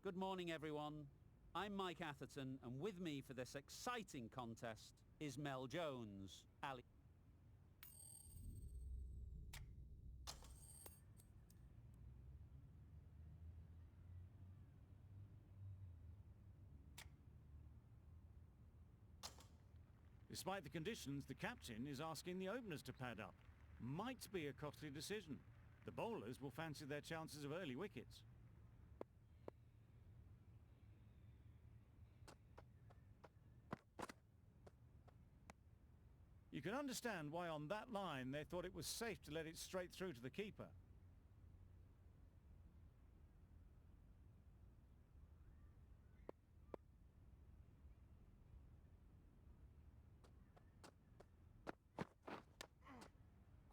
Good morning, everyone. I'm Mike Atherton, and with me for this exciting contest is Mel Jones. Ali. Despite the conditions, the captain is asking the openers to pad up. Might be a costly decision. The bowlers will fancy their chances of early wickets. You can understand why on that line they thought it was safe to let it straight through to the keeper.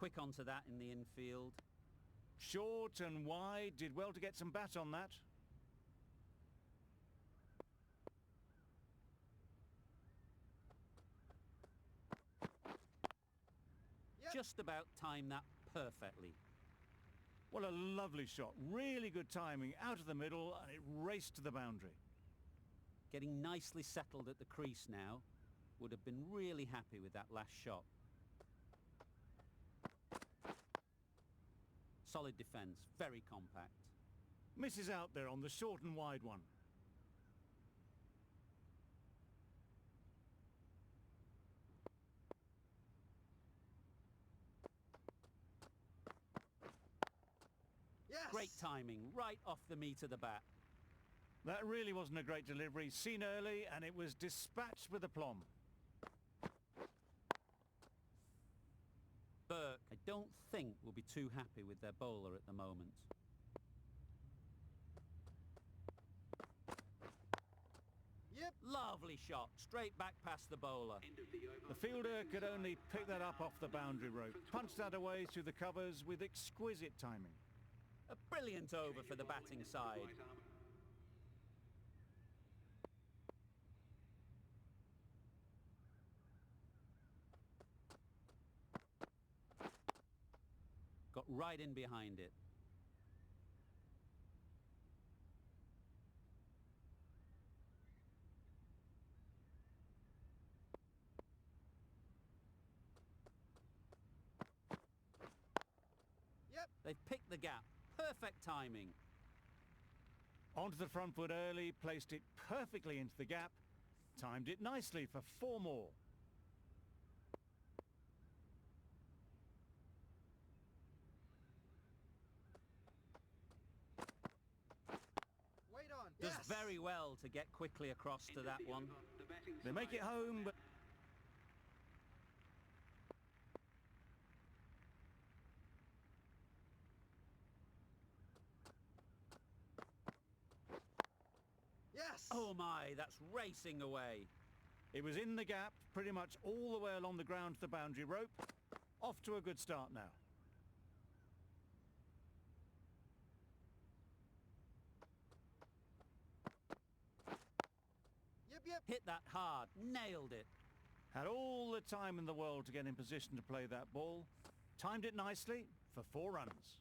Quick onto that in the infield. Short and wide, did well to get some bat on that. Just about timed that perfectly. What a lovely shot. Really good timing, out of the middle, and it raced to the boundary. Getting nicely settled at the crease now. Would have been really happy with that last shot. Solid defence, very compact. Misses out there on the short and wide one. Yes! Great timing, right off the meat of the bat. That really wasn't a great delivery. Seen early, and it was dispatched with aplomb. Burke, I don't think will be too happy with their bowler at the moment. Yep. Lovely shot, straight back past the bowler. The fielder could only pick that up off the boundary rope. Punched that away through the covers with exquisite timing. A brilliant over for the batting side. Got right in behind it. Yep. They've picked the gap. Perfect timing. Onto the front foot early, placed it perfectly into the gap. Timed it nicely for 4 more. Does very well to get quickly across to that one. They make it home, but... Yes! Oh my, that's racing away. It was in the gap, pretty much all the way along the ground to the boundary rope. Off to a good start now. Yep. Hit that hard, nailed it. Had all the time in the world to get in position to play that ball. Timed it nicely for 4 runs.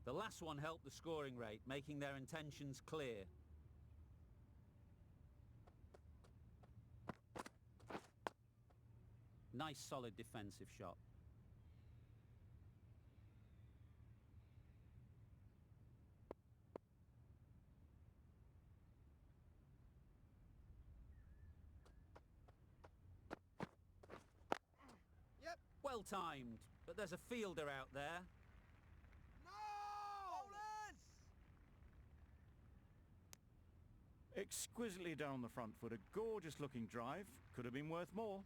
The last one helped the scoring rate, making their intentions clear. Nice solid defensive shot. Yep. Well timed, but there's a fielder out there. No! Bowlers! Exquisitely down the front foot, a gorgeous looking drive. Could have been worth more.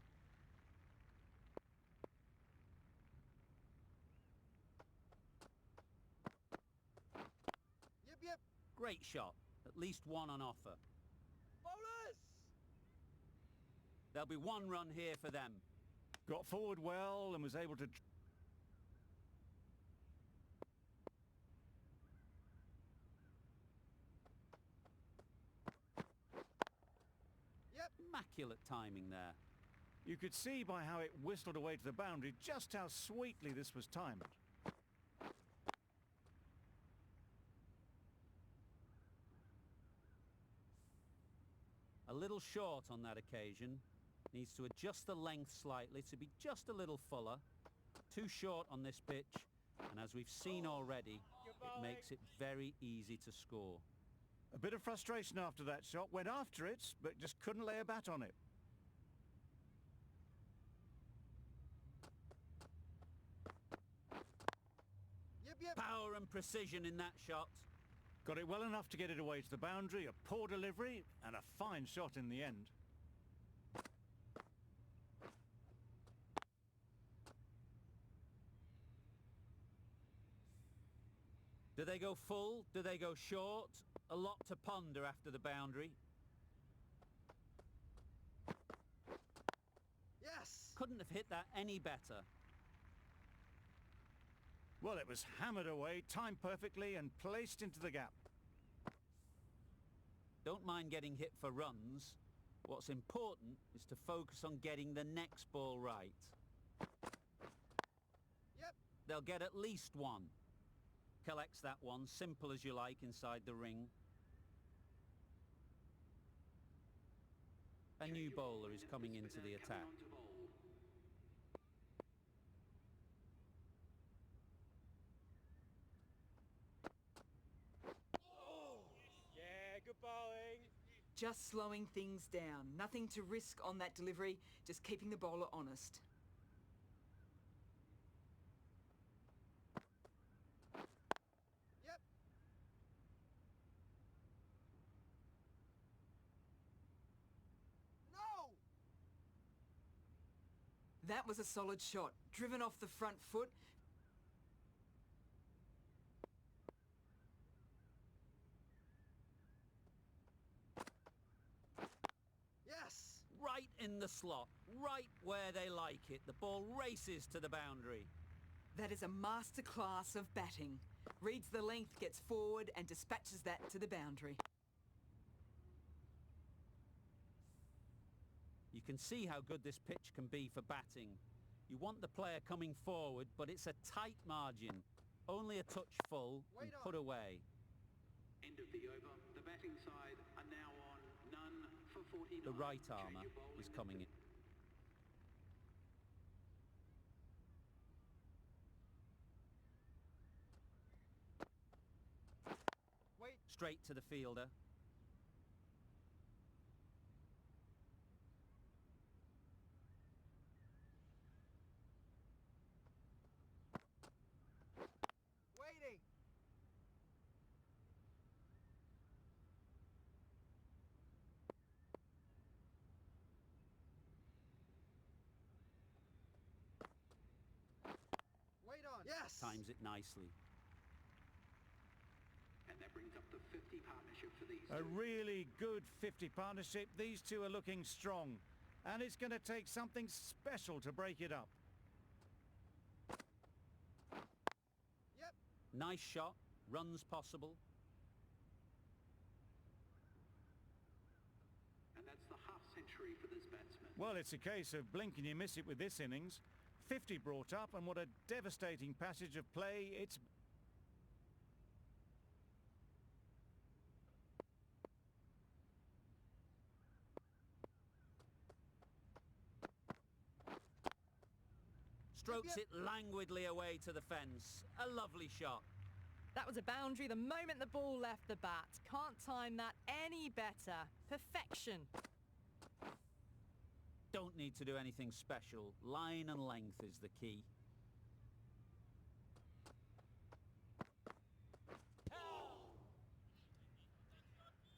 Yep. Great shot. At least one on offer. Bowlers! There'll be 1 run here for them. Got forward well and was able to... Yep. Immaculate timing there. You could see by how it whistled away to the boundary just how sweetly this was timed. A little short on that occasion. Needs to adjust the length slightly to be just a little fuller. Too short on this pitch, and as we've seen already, it makes it very easy to score. A bit of frustration after that shot. Went after it, but just couldn't lay a bat on it. Power and precision in that shot. Got it well enough to get it away to the boundary, a poor delivery, and a fine shot in the end. Do they go full? Do they go short? A lot to ponder after the boundary. Yes! Couldn't have hit that any better. Well, it was hammered away, timed perfectly, and placed into the gap. Don't mind getting hit for runs. What's important is to focus on getting the next ball right. Yep. They'll get at least one. Collects that one, simple as you like, inside the ring. A new bowler is coming into the attack. Yeah, good bowling. Just slowing things down. Nothing to risk on that delivery, just keeping the bowler honest. Yep. No! That was a solid shot. Driven off the front foot. Yes! Right in the slot, right where they like it. The ball races to the boundary. That is a masterclass of batting. Reads the length, gets forward and dispatches that to the boundary. You can see how good this pitch can be for batting. You want the player coming forward, but it's a tight margin. Only a touch full and Wait on. put away. End of the over. The batting side are now on none for 49. The right Change armour your bowling is coming in. Wait. Straight to the fielder. Waiting. Wait on. Yes! Times it nicely. And that brings up the 50 partnership for these A two. really good 50 partnership. These two are looking strong. And it's going to take something special to break it up. Yep. Nice shot. Runs possible. And that's the half century for this batsman. Well, it's a case of blink and you miss it with this innings. 50 brought up, and what a devastating passage of play it's... Strokes it languidly away to the fence. A lovely shot. That was a boundary the moment the ball left the bat. Can't time that any better. Perfection. Don't need to do anything special. Line and length is the key.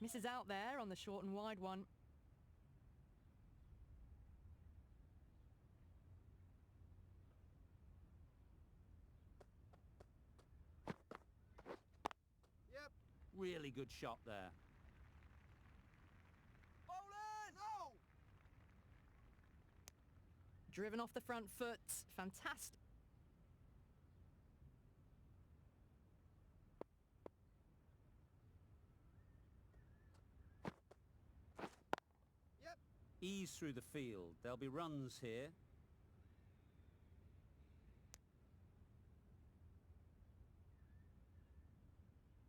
Misses out there on the short and wide one. Yep. Really good shot there. Bowlers! No! Driven off the front foot. Fantastic. Yep. Ease through the field. There'll be runs here.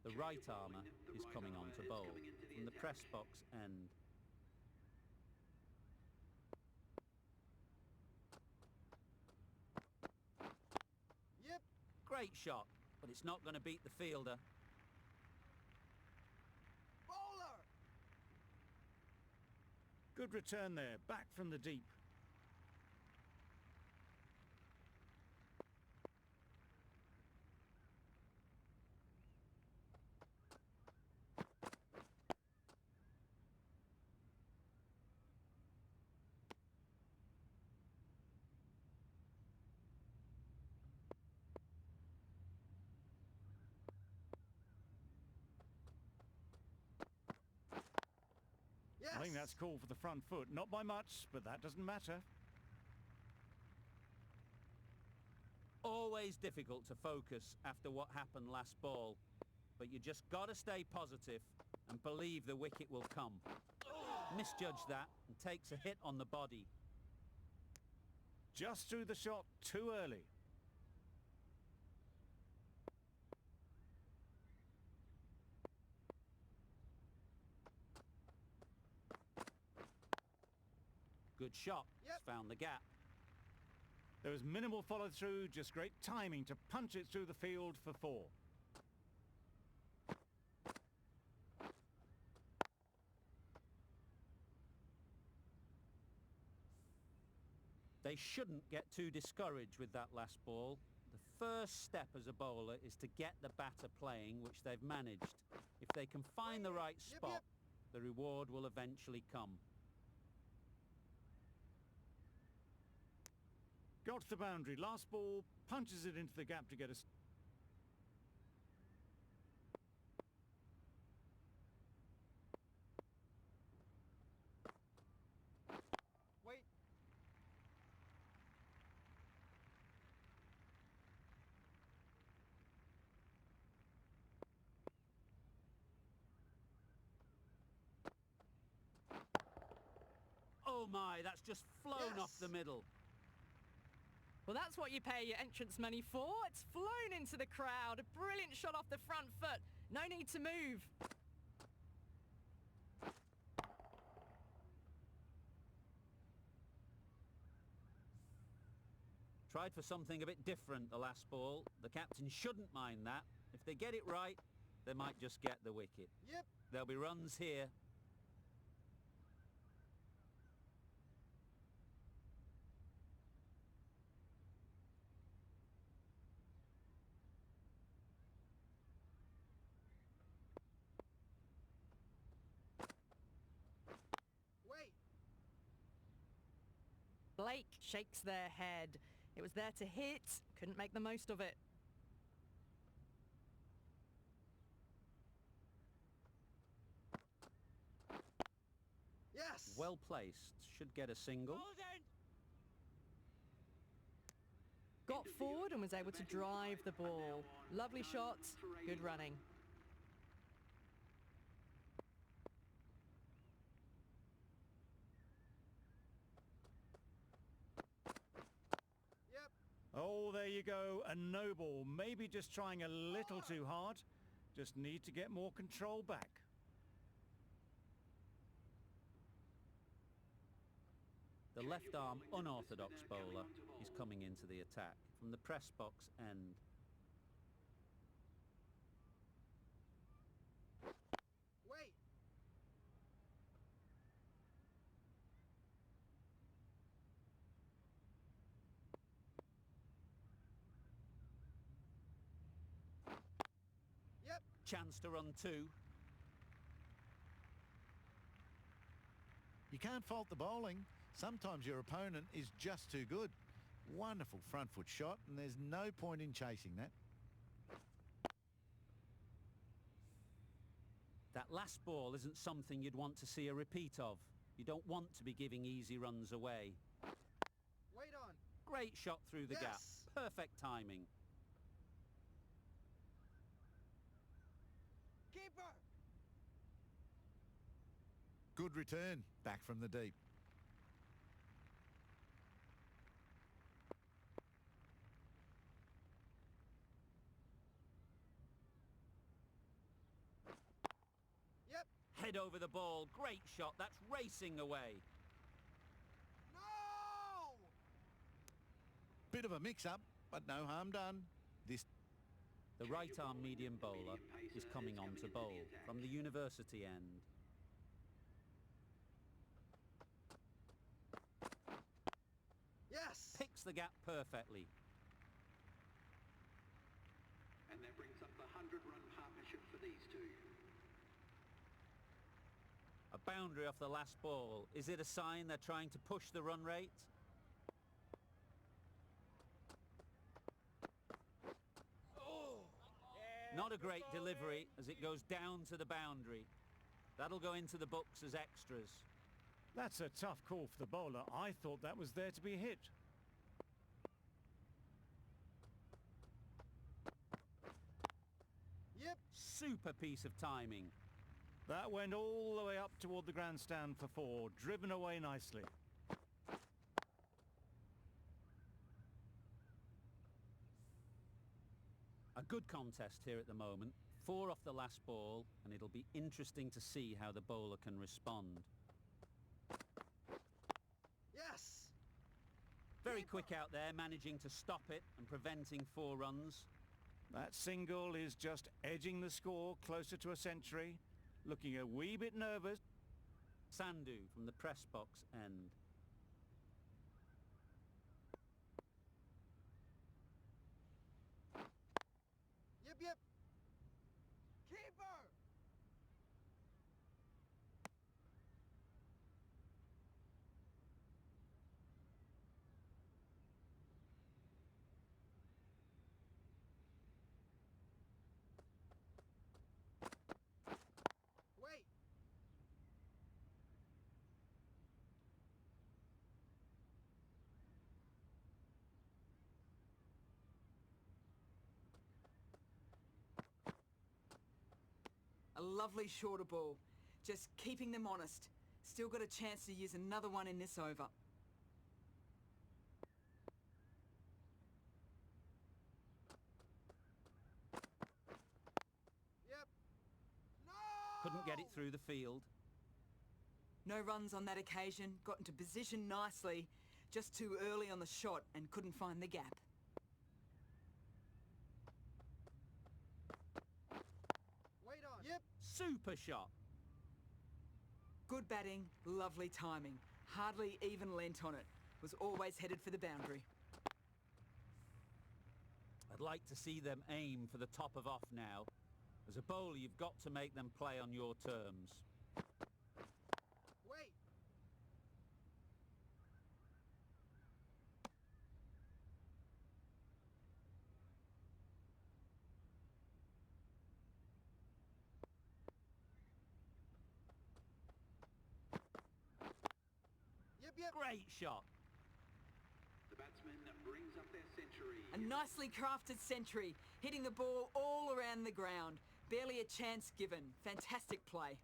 The right armour is coming on to bowl from the press box end. Yep. Great shot, but it's not going to beat the fielder. Bowler! Good return there, back from the deep. Yes! I think that's called for the front foot. Not by much, but that doesn't matter. Always difficult to focus after what happened last ball, but you just got to stay positive and believe the wicket will come. Misjudged that and takes a hit on the body. Just threw the shot too early. Good shot. Yep. It's found the gap. There was minimal follow-through, just great timing to punch it through the field for 4. They shouldn't get too discouraged with that last ball. The first step as a bowler is to get the batter playing, which they've managed. If they can find the right Yep, spot, yep. the reward will eventually come. Got to the boundary. Last ball, punches it into the gap to get a... Wait. Oh my, that's just flown off Yes. the middle. Well, that's what you pay your entrance money for. It's flown into the crowd. A brilliant shot off the front foot. No need to move. Tried for something a bit different the last ball. The captain shouldn't mind that. If they get it right, they might just get the wicket. Yep. There'll be runs here. Wait. Blake shakes their head. It was there to hit, couldn't make the most of it. Yes. Well placed. Should get a single. Got forward and was able to drive the ball. Lovely shot, good running. Yep. Oh, there you go. A no ball. Maybe just trying a little too hard. Just need to get more control back. The left arm unorthodox bowler is coming into the attack from the press box end. Wait. Yep. Chance to run 2. You can't fault the bowling. Sometimes your opponent is just too good. Wonderful front foot shot, and there's no point in chasing that. That last ball isn't something you'd want to see a repeat of. You don't want to be giving easy runs away. Wait on. Great shot through the gap. Yes. Perfect timing. Keeper. Good return, back from the deep. Head over the ball. Great shot. That's racing away. No! Bit of a mix-up, but no harm done. This The right-arm medium bowler is coming on to bowl from the university end. Yes! Picks the gap perfectly. And that brings up the 100-run partnership for these two. A boundary off the last ball. Is it a sign they're trying to push the run rate? Not a great delivery as it goes down to the boundary. That'll go into the books as extras. That's a tough call for the bowler. I thought that was there to be hit. Yep! Super piece of timing. That went all the way up toward the grandstand for 4, driven away nicely. A good contest here at the moment. 4 off the last ball, and it'll be interesting to see how the bowler can respond. Yes! Very quick out there, managing to stop it and preventing 4 runs. That single is just edging the score closer to a century. Looking a wee bit nervous. Sandhu from the press box end. Yep, yep! Keeper! Wait! A lovely shorter ball. Just keeping them honest. Still got a chance to use another one in this over. Yep! No! Couldn't get it through the field. No runs on that occasion. Got into position nicely. Just too early on the shot and couldn't find the gap. Wait on! Yep! Super shot. Good batting, lovely timing. Hardly even lent on it. Was always headed for the boundary. I'd like to see them aim for the top of off now. As a bowler, you've got to make them play on your terms. Wait! Yep, yep! Great shot. The batsman brings up their century. A nicely crafted century, hitting the ball all around the ground. Barely a chance given. Fantastic play.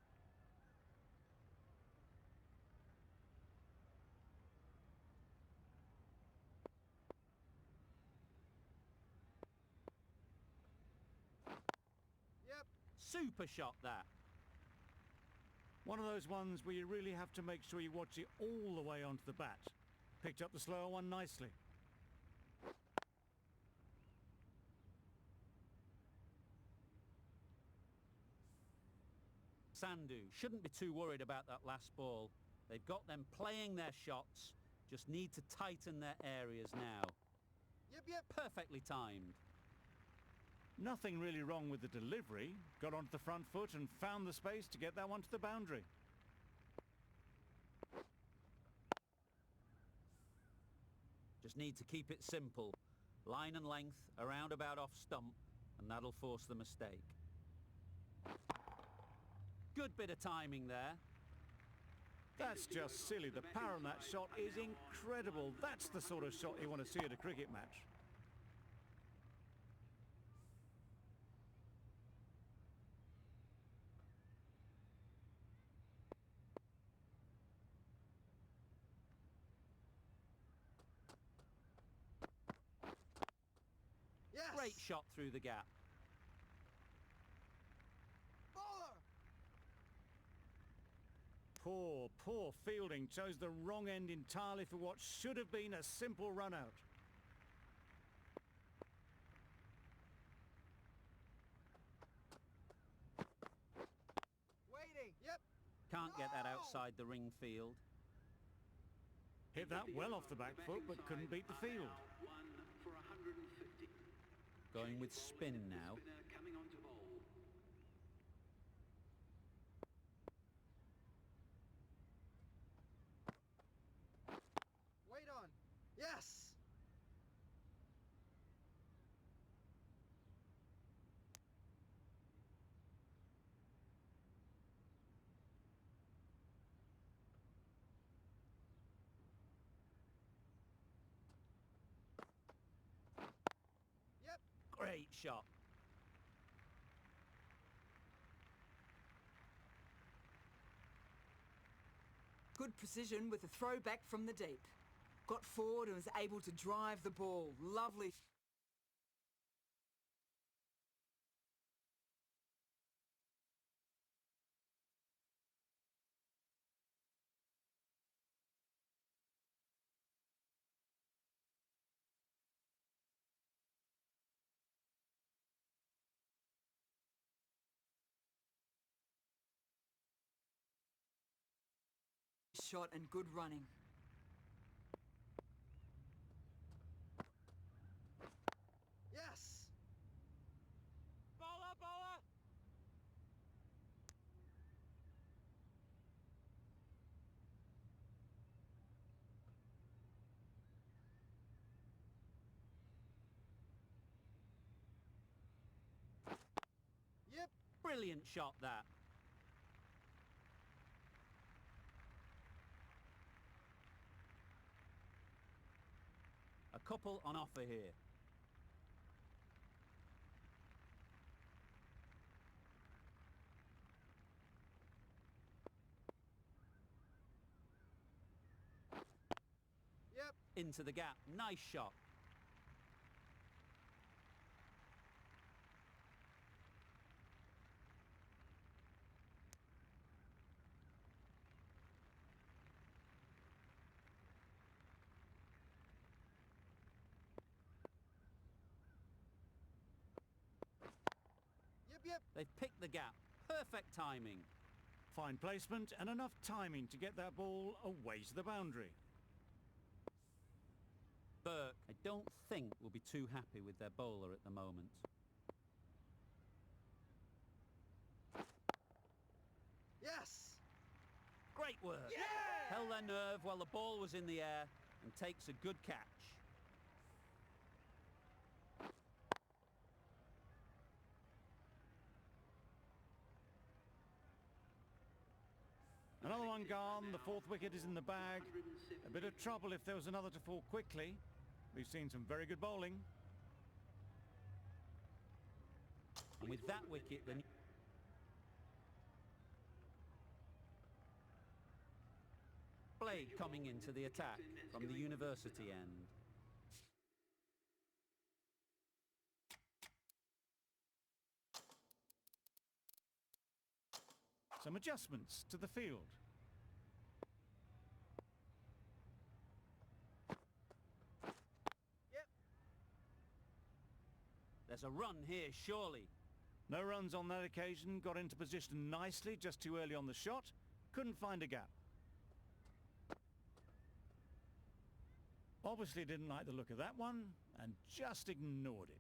Yep! Super shot that. One of those ones where you really have to make sure you watch it all the way onto the bat. Picked up the slower one nicely. Sandhu shouldn't be too worried about that last ball. They've got them playing their shots. Just need to tighten their areas now. Yep, yep! Perfectly timed. Nothing really wrong with the delivery. Got onto the front foot and found the space to get that one to the boundary. Just need to keep it simple. Line and length, around about off stump, and that'll force the mistake. Good bit of timing there. That's just silly. The power on that shot is incredible. That's the sort of shot you want to see at a cricket match. Yes! Great shot through the gap. Bowler! Poor fielding. Chose the wrong end entirely for what should have been a simple run out. Waiting. Yep. Can't get that No! outside the ring field. Hit that well off the back foot, but couldn't beat the field. One for 150. Going with spin now. Spinner coming on to bowl. Wait on. Yes. Yep. Great shot. Good precision with a throwback from the deep. Got forward and was able to drive the ball. Lovely. Shot and good running. Yes. Bowler, bowler! Yep. Brilliant shot that. A couple on offer here. Yep. Into the gap. Nice shot. Yep. Yep. They've picked the gap. Perfect timing. Fine placement and enough timing to get that ball away to the boundary. Burke, I don't think, will be too happy with their bowler at the moment. Yes. Great work. Held their nerve while the ball was in the air and takes a good catch. Another one gone. The fourth wicket is in the bag. A bit of trouble if there was another to fall quickly. We've seen some very good bowling. And with that wicket, then Blade coming into the attack from the university end. Some adjustments to the field. Yep. There's a run here, surely. No runs on that occasion. Got into position nicely, just too early on the shot. Couldn't find a gap. Obviously didn't like the look of that one and just ignored it.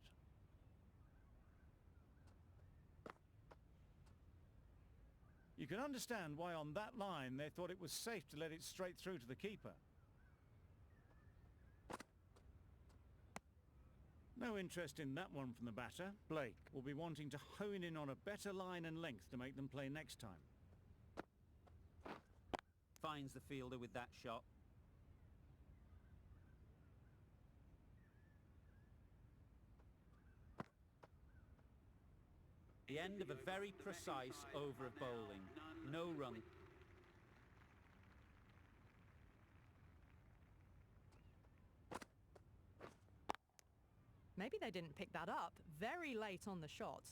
You can understand why on that line they thought it was safe to let it straight through to the keeper. No interest in that one from the batter. Blake will be wanting to hone in on a better line and length to make them play next time. Finds the fielder with that shot. The end of a very precise over of bowling. No run. Maybe they didn't pick that up very late on the shot.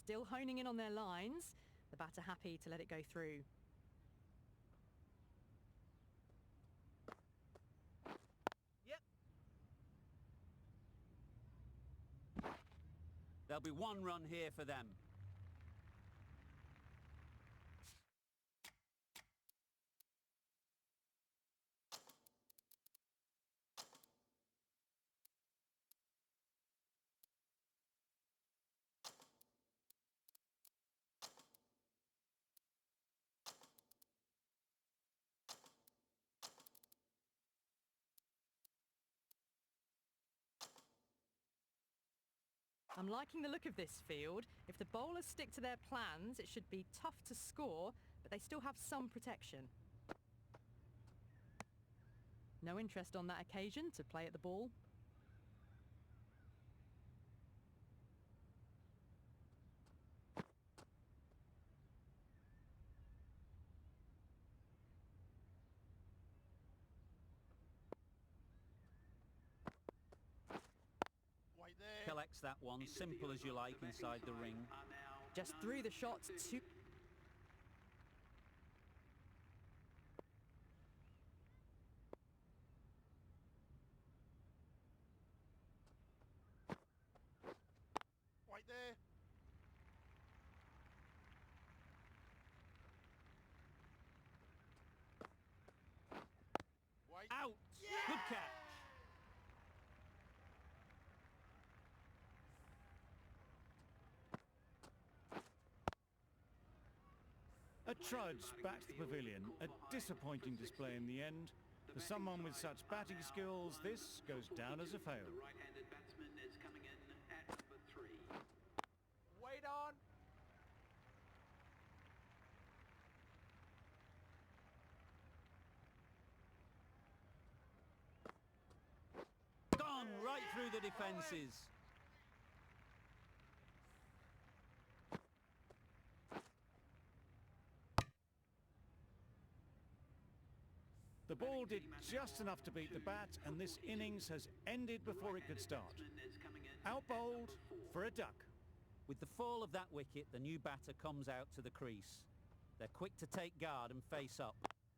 still honing in on their lines. The batter happy to let it go through. Yep. There'll be one run here for them. I'm liking the look of this field. If the bowlers stick to their plans, it should be tough to score, but they still have some protection. No interest on that occasion to play at the ball. Wait there. Collects that one, simple as you like, inside the ring. Just threw the shot to... Wait there. Wait. Out! Good catch. A trudge back to the pavilion. A disappointing display in the end. For someone with such batting skills, this goes down as a fail. The right-handed batsman is coming in at number 3. Wait on. Gone right through the defences. The ball did just enough to beat the bat, and this innings has ended before it could start. Out-bowled for a duck. With the fall of that wicket, the new batter comes out to the crease. They're quick to take guard and face up.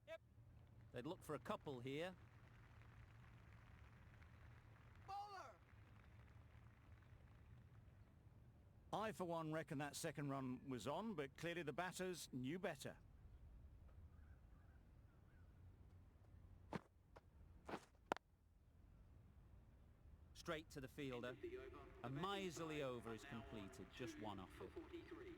Yep. They'd look for a couple here. Bowler. I, for one, reckon that second run was on, but clearly the batters knew better. Straight to the fielder. A miserly over is completed, just one off it. 43.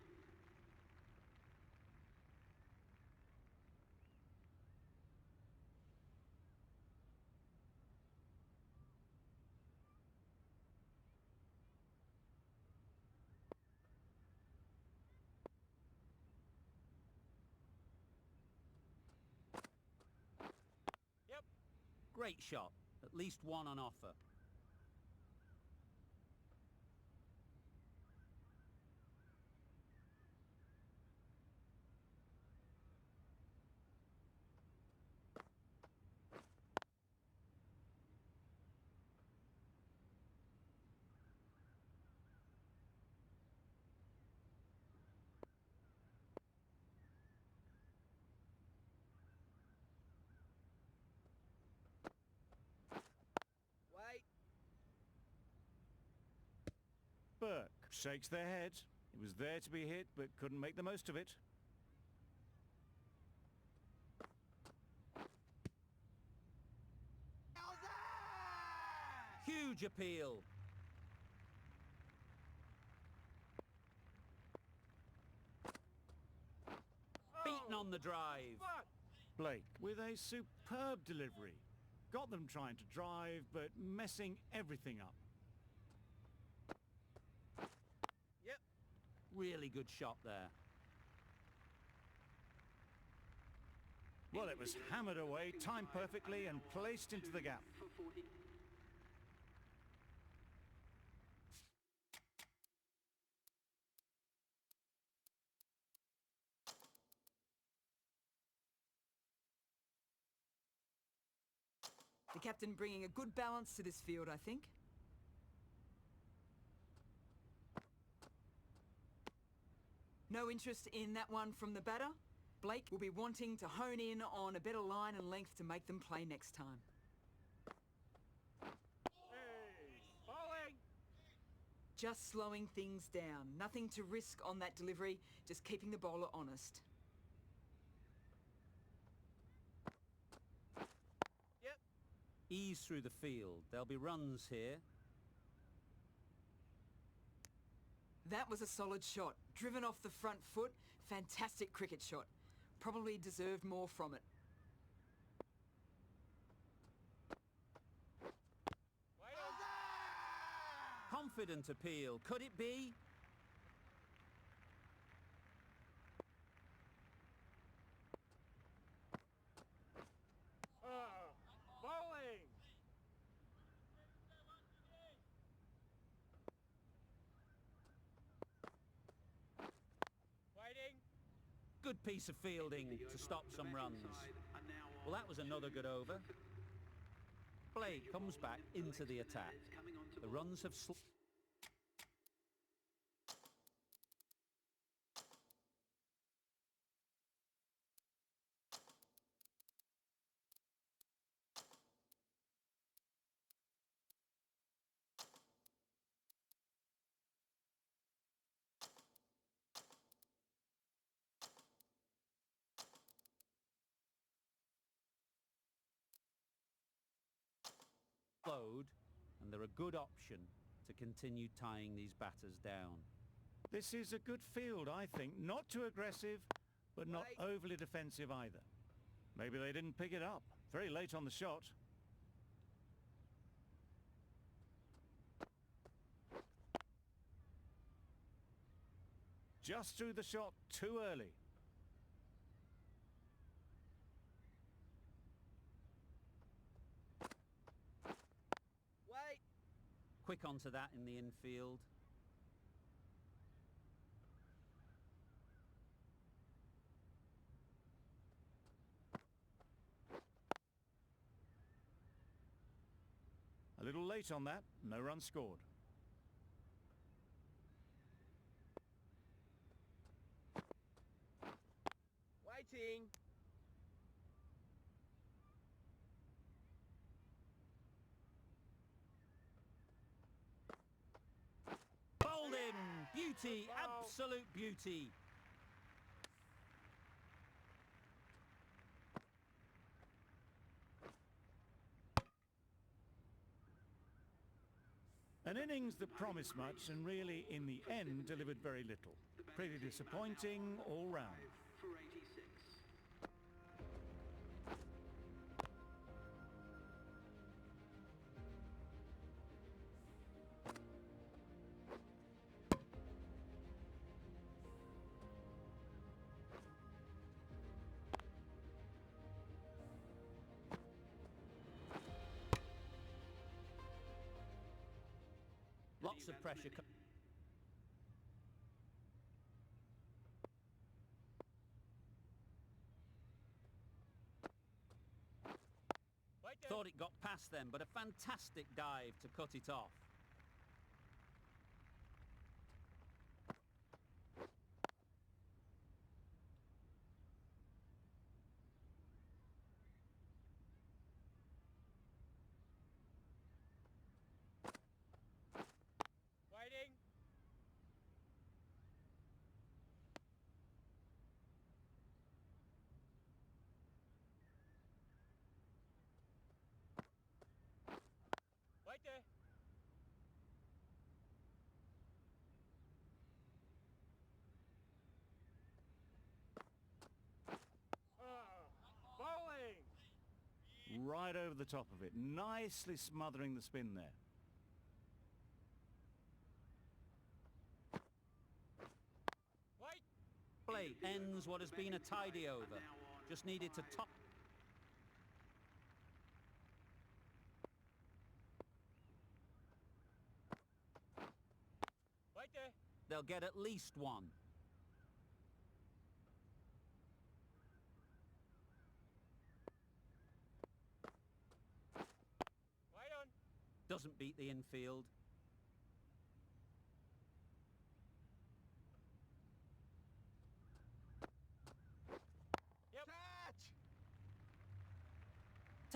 Yep. Great shot. At least one on offer. Wait. Burke shakes their head. It was there to be hit, but couldn't make the most of it. Huge appeal. Beaten on the drive. Blake with a superb delivery. Got them trying to drive, but messing everything up. Yep. Really good shot there. Well, it was hammered away, timed perfectly and placed into the gap. For 40. The captain bringing a good balance to this field, I think. No interest in that one from the batter? Blake will be wanting to hone in on a better line and length to make them play next time. Bowling. Just slowing things down. Nothing to risk on that delivery, just keeping the bowler honest. Yep. Ease through the field. There'll be runs here. That was a solid shot. Driven off the front foot. Fantastic cricket shot. Probably deserved more from it. Confident appeal. Could it be? Bowling. Waiting. Good piece of fielding to stop some runs. Well, that was another good over. Blake comes back into the attack. The runs have slowed, and they're a good option to continue tying these batters down. This is a good field, I think. Not too aggressive, but not overly defensive either. Maybe they didn't pick it up. Very late on the shot. Just threw the shot too early. Wait. Quick onto that in the infield. A little late on that. No run scored. Waiting. Bowled him! Beauty! Absolute beauty! An innings that promised much and really, in the end, delivered very little. Pretty disappointing all round. For 86. Lots of pressure. Thought it got past them, but a fantastic dive to cut it off. Waiting. Wait there. Bowling. Right over the top of it. Nicely smothering the spin there. Wait. Blake ends what has been a tidy over. Just needed to top. Wait there. They'll get at least one. Wait on. Doesn't beat the infield.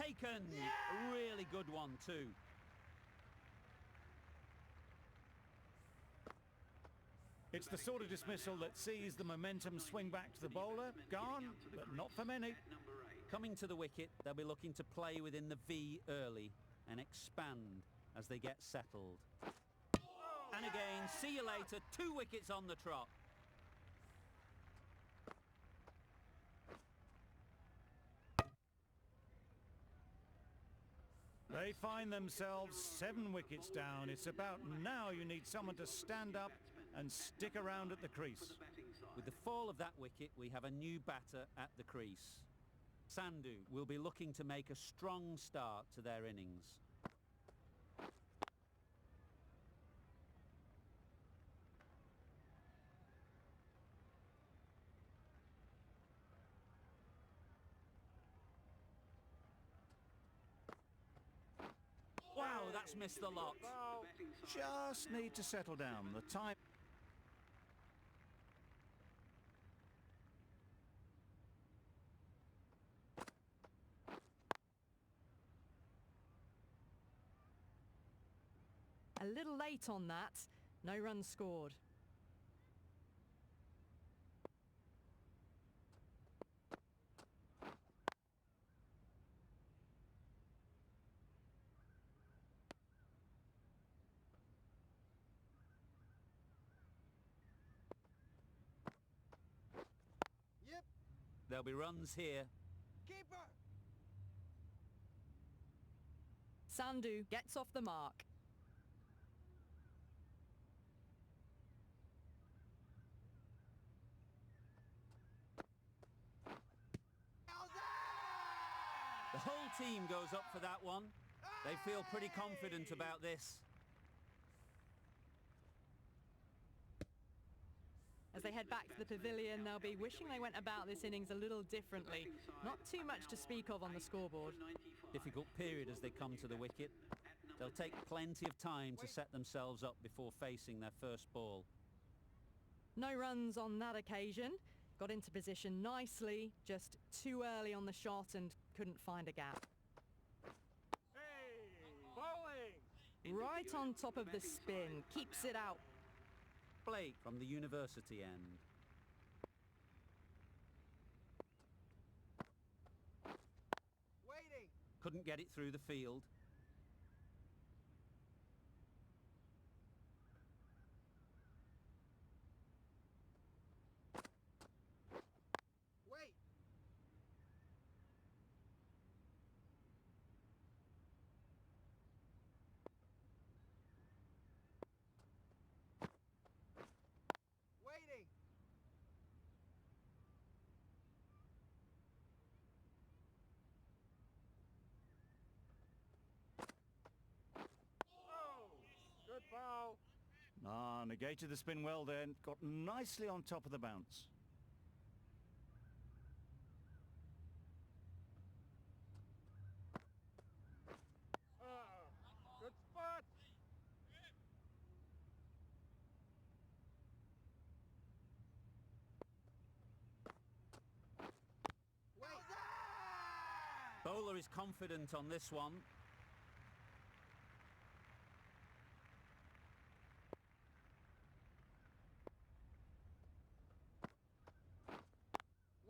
Taken! A really good one too. It's the sort of dismissal that sees the momentum swing back to the bowler. Gone, but not for many. Coming to the wicket, they'll be looking to play within the V early and expand as they get settled. And again, see you later, 2 wickets on the trot. They find themselves 7 wickets down. It's about now you need someone to stand up and stick around at the crease. With the fall of that wicket, we have a new batter at the crease. Sandhu will be looking to make a strong start to their innings. Wow, that's missed the lot. Just need to settle down. The time... A little late on that. No runs scored. There'll be runs here. Sandhu gets off the mark. The whole team goes up for that one. They feel pretty confident about this. As they head back to the pavilion, they'll be wishing they went about this innings a little differently. Not too much to speak of on the scoreboard. Difficult period as they come to the wicket. They'll take plenty of time to set themselves up before facing their first ball. No runs on that occasion. Got into position nicely, just too early on the shot and couldn't find a gap. Bowling! Right on top of the spin, keeps it out. Blake from the university end. Waiting! Couldn't get it through the field. Wait! Waiting! Oh! Good ball! Ah, negated the spin well then. Got nicely on top of the bounce. Good spot! Wait! Bowler is confident on this one.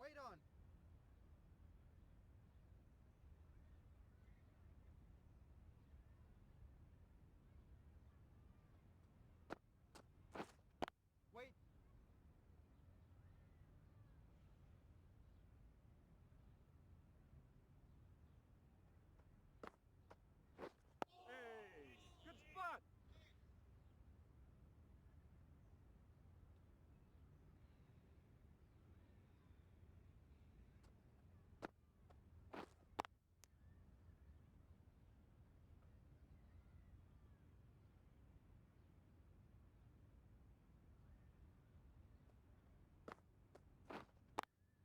Wait on! Wait! Hey! Good spot!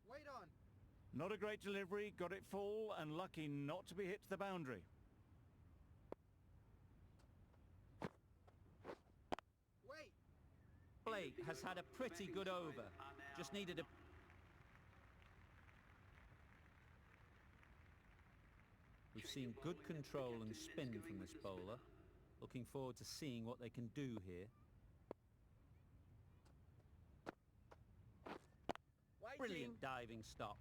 Wait on! Not a great delivery, got it full and lucky not to be hit to the boundary. Wait! Blake has had a pretty good over. Just needed a... We We've seen good control and spin from this bowler. Looking forward to seeing what they can do here. Brilliant diving stop.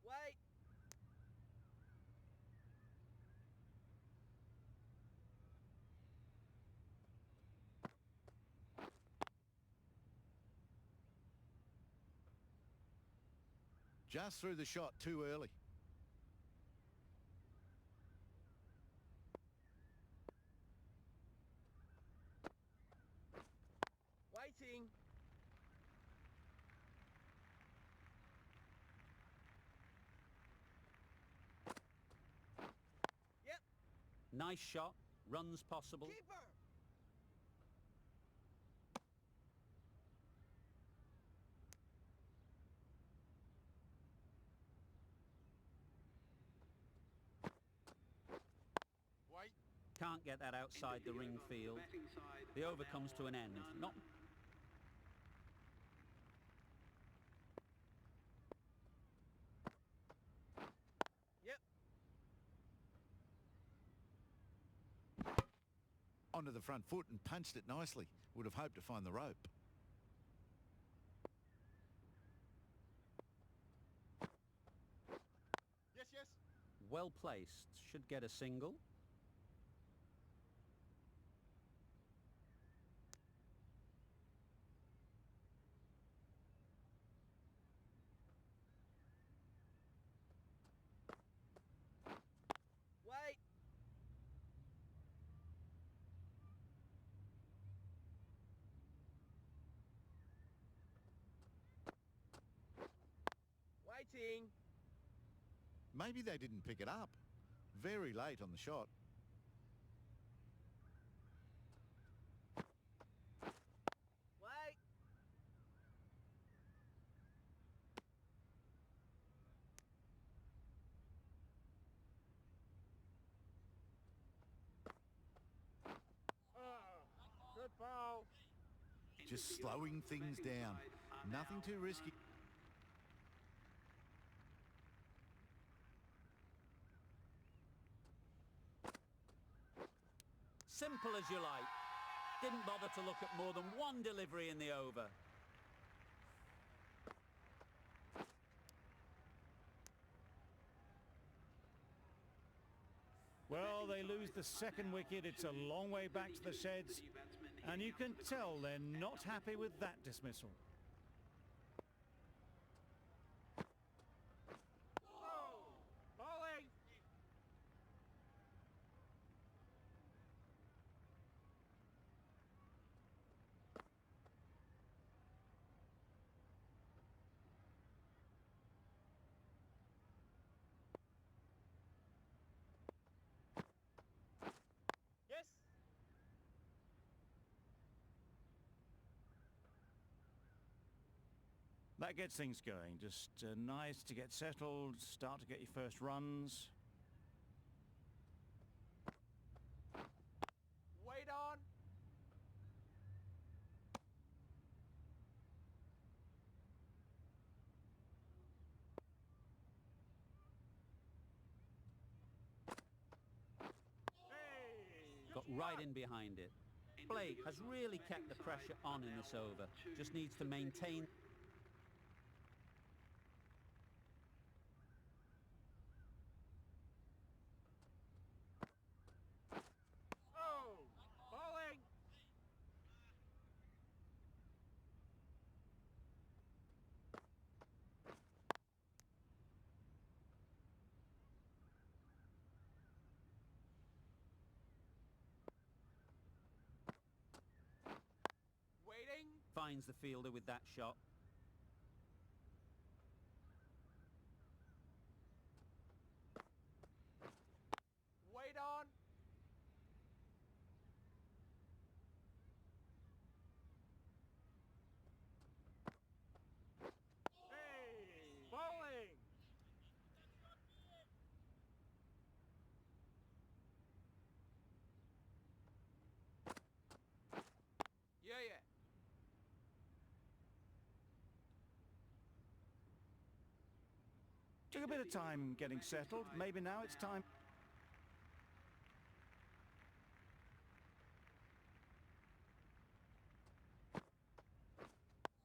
Wait. Just threw the shot too early. Waiting. Yep. Nice shot. Runs possible. Keeper. Wait. Can't get that outside the ring field. The over comes to an end. Not Yep. Onto the front foot and punched it nicely. Would have hoped to find the rope. Yes, yes. well placed. Should get a single. Wait. Waiting. Maybe they didn't pick it up. Very late on the shot. Wait. Good ball. Just slowing things down. Nothing too risky. Simple as you like. Didn't bother to look at more than one delivery in the over. Well, they lose the second wicket. It's a long way back to the sheds. And you can tell they're not happy with that dismissal. Bowling. Yes. That gets things going. Just nice to get settled, start to get your first runs. Wait on. Hey. Got right in behind it. Blake has really kept the pressure on in this over. Just needs to maintain. Oh, bowling. Waiting. Finds the fielder with that shot. Wait on. Hey, bowling. Took a bit of time getting settled. Maybe now it's time.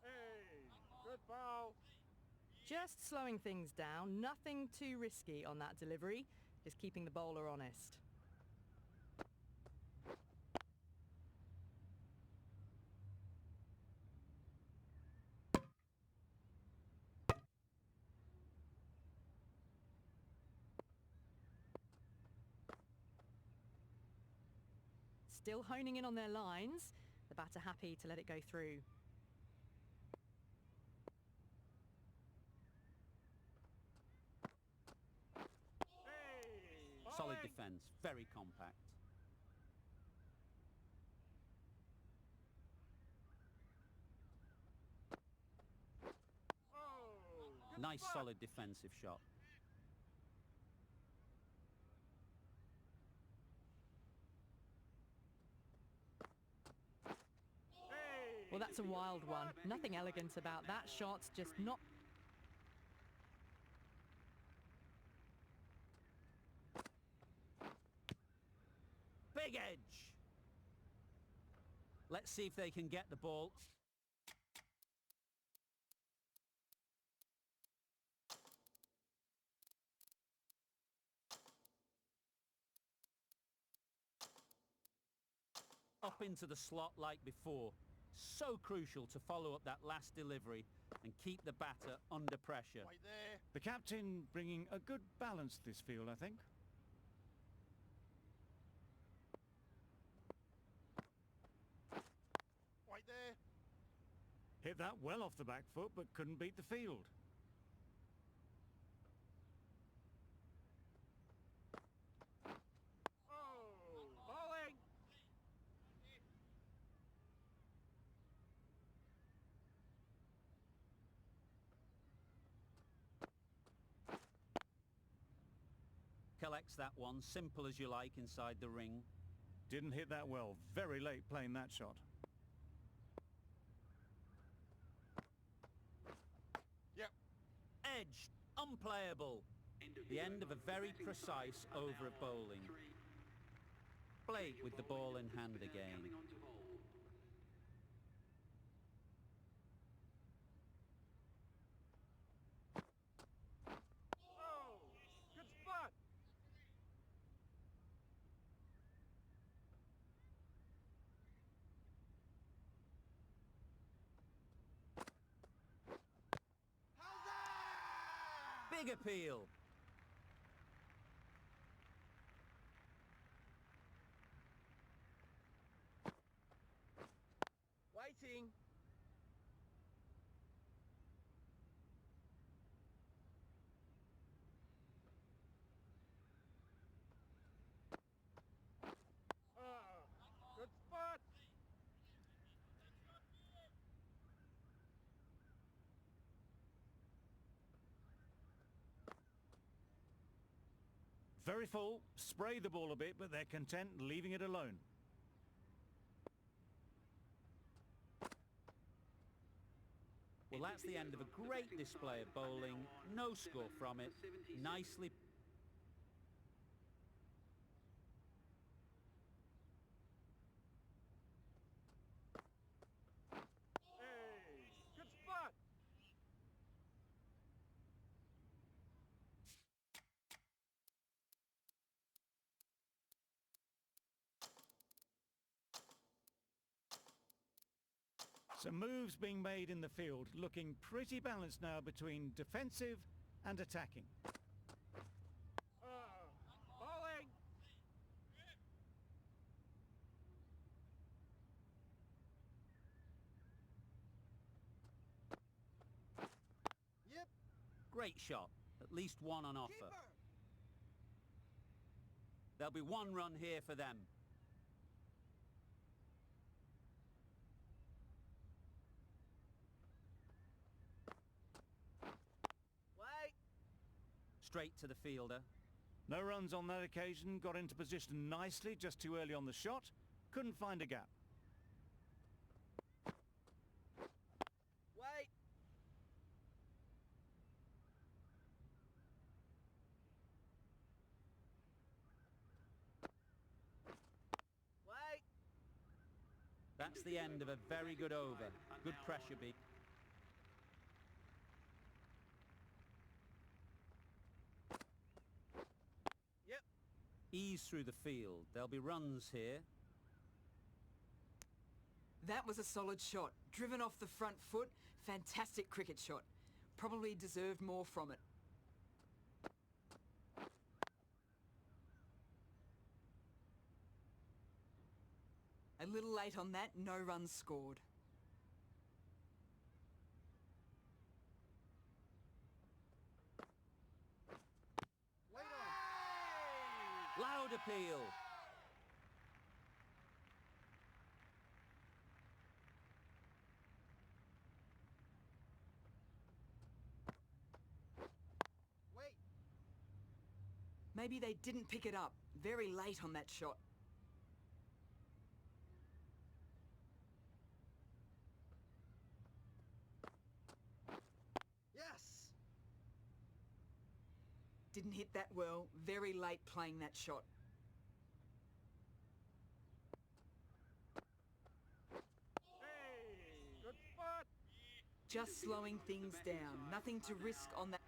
Hey, good ball. Just slowing things down, nothing too risky on that delivery, just keeping the bowler honest. Still honing in on their lines, the batter happy to let it go through. Hey, Solid bowling. defence, very compact. Oh, good Nice spot. solid defensive shot. Hey. Well, that's a wild one. Nothing elegant about that shot, just not... Big edge! Let's see if they can get the ball. Up into the slot like before. So crucial to follow up that last delivery and keep the batter under pressure. Right there. The captain bringing a good balance to this field, I think. Right there. Hit that well off the back foot, but couldn't beat the field. Oh, bowling. Collects that one, simple as you like, inside the ring. Didn't hit that well. Very late playing that shot. Yep. Edge, unplayable. The end of a very precise over of bowling. Blake with the ball in hand again. Oh, good spot. Big appeal. Waiting. Good spot. Very full. Spray the ball a bit, but they're content leaving it alone. Well, that's the end of a great display of bowling. No score from it. Nicely. Hey, good spot. Some moves being made in the field, looking pretty balanced now between defensive and attacking. Bowling. Yep. Great shot. At least one on offer. There'll be one run here for them. Wait. Straight to the fielder. No runs on that occasion, got into position nicely, just too early on the shot. Couldn't find a gap. Wait. that's the end of a very good over. Good pressure beat. Yep. Ease through the field. There'll be runs here. That was a solid shot. Driven off the front foot. Fantastic cricket shot. Probably deserved more from it. A little late on that, no runs scored. Wait on. Loud appeal. Wait. Maybe they didn't pick it up. Very late on that shot. Yes. Didn't hit that well. Very late playing that shot. Hey. Good spot. Just slowing things down. Nothing to risk on that.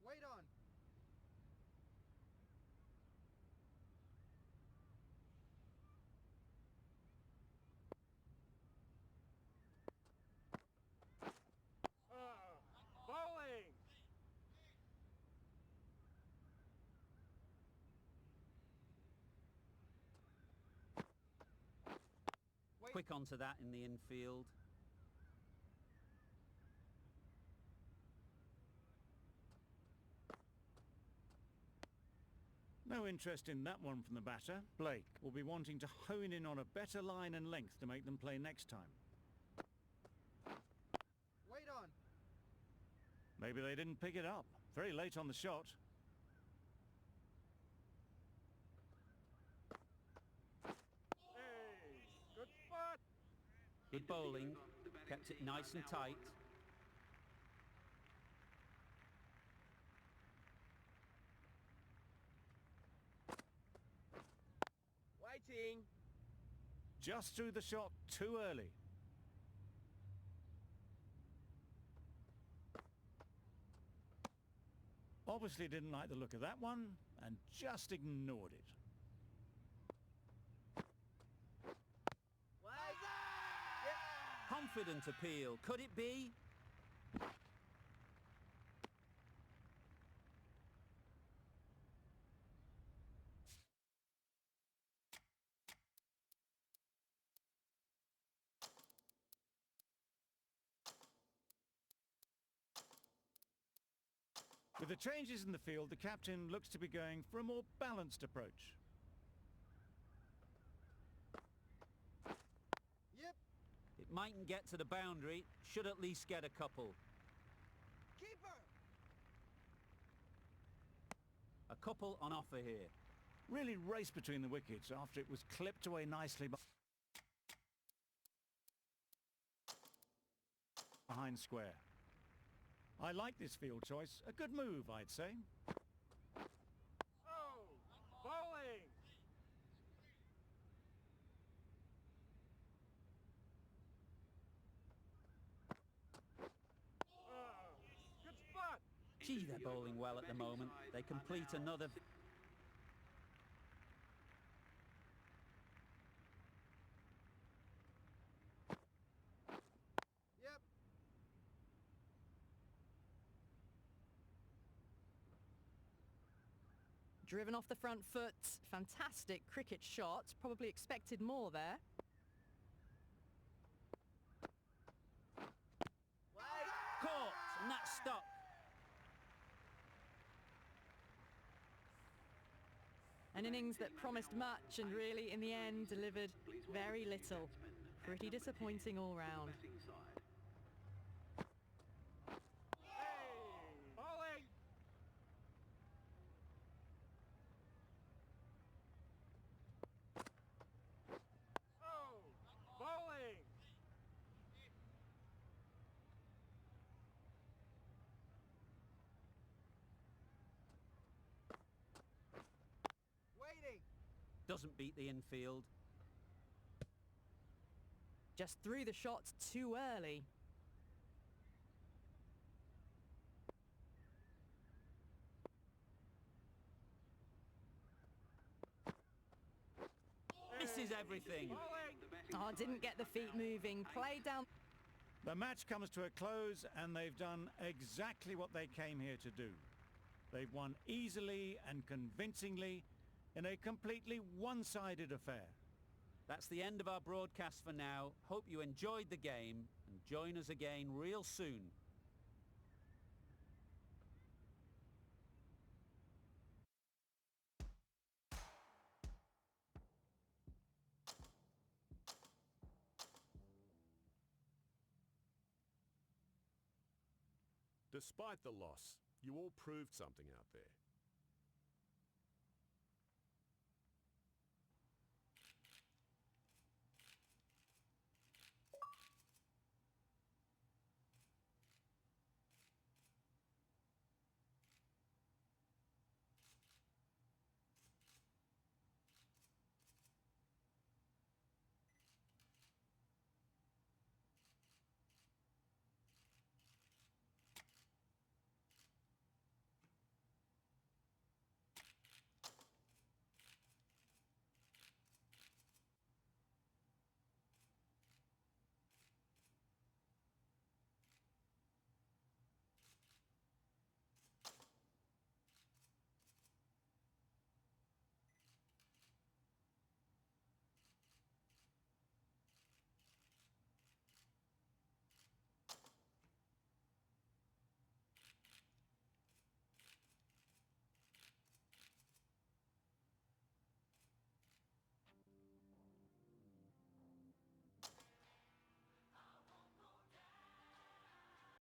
Wait on. Bowling. Wait. Quick onto that in the infield. No interest in that one from the batter. Blake will be wanting to hone in on a better line and length to make them play next time. Wait on. Maybe they didn't pick it up. Very late on the shot. Hey. Good spot. Good bowling. Kept it nice and tight. Waiting. Just threw the shot too early. Obviously didn't like the look of that one and just ignored it. Wait. Confident appeal. Could it be? With the changes in the field, the captain looks to be going for a more balanced approach. Yep. It mightn't get to the boundary. Should at least get a couple. Keeper. A couple on offer here. Really raced between the wickets after it was clipped away nicely behind square. I like this field choice. A good move, I'd say. Oh. Bowling. Good spot. Gee, they're bowling well at the moment. They complete another... Yep. Driven off the front foot. Fantastic cricket shot. Probably expected more there. Caught! And that's stuck. An innings that promised much and really, in the end, delivered very little. Pretty disappointing all round. Hey. Bowling. Oh. Bowling. Doesn't beat the infield. Just threw the shot too early. Misses everything. Oh, didn't get the feet moving. Played down. The match comes to a close and they've done exactly what they came here to do. They've won easily and convincingly in a completely one-sided affair. That's the end of our broadcast for now. Hope you enjoyed the game and join us again real soon. Despite the loss, you all proved something out there.